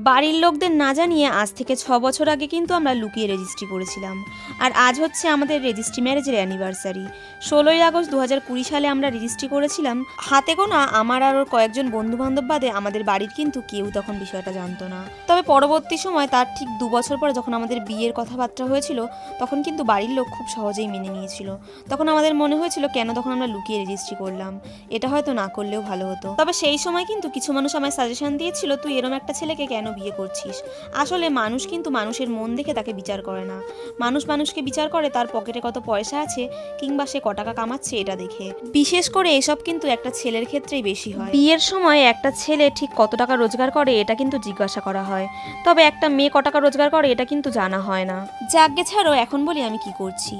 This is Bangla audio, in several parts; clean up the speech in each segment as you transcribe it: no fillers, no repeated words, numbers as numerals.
বাড়ির লোকদের না জানিয়ে আজ থেকে 6 বছর আগে কিন্তু আমরা লুকিয়ে রেজিস্ট্রি করেছিলাম। আর আজ হচ্ছে আমাদের রেজিস্ট্রি ম্যারেজের অ্যানিভার্সারি। 16ই আগস্ট 2020 সালে আমরা রেজিস্ট্রি করেছিলাম। হাতে গোনা আমার আর ওর কয়েকজন বন্ধুবান্ধব বাদে আমাদের বাড়ির কিন্তু কেউ তখন বিষয়টা জানতো না। তবে পরবর্তী সময় তার ঠিক 2 বছর পরে যখন আমাদের বিয়ের কথাবার্তা হয়েছিল, তখন কিন্তু বাড়ির লোক খুব সহজেই মেনে নিয়েছিল। তখন আমাদের মনে হয়েছিল কেন তখন আমরা লুকিয়ে রেজিস্ট্রি করলাম, এটা হয়তো না করলেও ভালো হতো। তবে সেই সময় কিন্তু কিছু মানুষ আমায় সাজেশন দিয়েছিল, তুই এরম একটা ছেলেকে কেন বিয়ে করছিস। আসলে মানুষ কিন্তু মানুষের মন দেখে তাকে বিচার করে না, মানুষ মানুষকে বিচার করে তার পকেটে কত পয়সা আছে কিংবা সে ক টাকা কামাচ্ছে এটা দেখে। বিশেষ করে এসব কিন্তু একটা ছেলের ক্ষেত্রেই বেশি হয়। বিয়ের সময় একটা ছেলে ঠিক কত টাকা রোজগার করে এটা কিন্তু জিজ্ঞাসা করা হয়, তবে একটা মেয়ে ক টাকা রোজগার করে এটা কিন্তু জানা হয় না। যাকগে ছাড়ো, এখন বলি আমি কি করছি।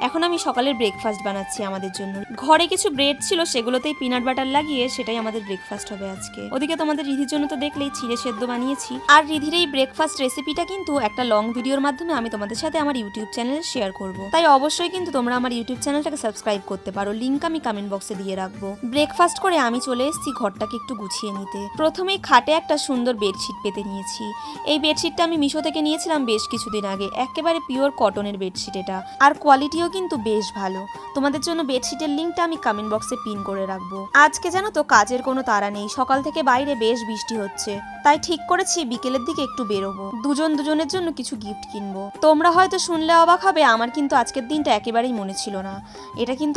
এখন আমি সকালের ব্রেকফাস্ট বানাচ্ছি আমাদের জন্য। ঘরে কিছু ব্রেড ছিল, সেগুলোতেই পিনাট বাটার লাগিয়ে সেটাই আমাদের ব্রেকফাস্ট হবে আজকে। ওদিকে তোমাদের রিধির জন্য তো দেখলেই চিড়ে সেদ্ধ বানিয়েছি। আর রিধির এই ব্রেকফাস্ট রেসিপিটা কিন্তু একটা লং ভিডিওর মাধ্যমে আমি তোমাদের সাথে আমার ইউটিউব চ্যানেলে শেয়ার করব, তাই অবশ্যই কিন্তু তোমরা আমার ইউটিউব চ্যানেলটাকে সাবস্ক্রাইব করতে পারো, লিংক আমি কমেন্ট বক্সে দিয়ে রাখবো। ব্রেকফাস্ট করে আমি চলে এসেছি ঘরটাকে একটু গুছিয়ে নিতে। প্রথমেই খাটে একটা সুন্দর বেডশিট পেতে নিয়েছি। এই বেডশিটটা আমি মিশো থেকে নিয়েছিলাম বেশ কিছুদিন আগে, একেবারে পিওর কটনের বেডশিট এটা, আর কোয়ালিটিও কিন্তু বেশ ভালো। তোমাদের জন্য বেডশিটের লিংকটা আমি কমেন্ট বক্সে পিন করে রাখবো। আজকে জানো তো কাজের কোনো তাড়া নেই, সকাল থেকে বাইরে বেশ বৃষ্টি হচ্ছে, তাই ঠিক করেছি বিকেলের দিকে একটু বেরোবো, দুজনের জন্য কিছু গিফট কিনবো। তোমরা হয়তো শুনলে অবাক হবে, আমার কিন্তু আজকের দিনটা একেবারেই মনে ছিল না। এটা কিন্তু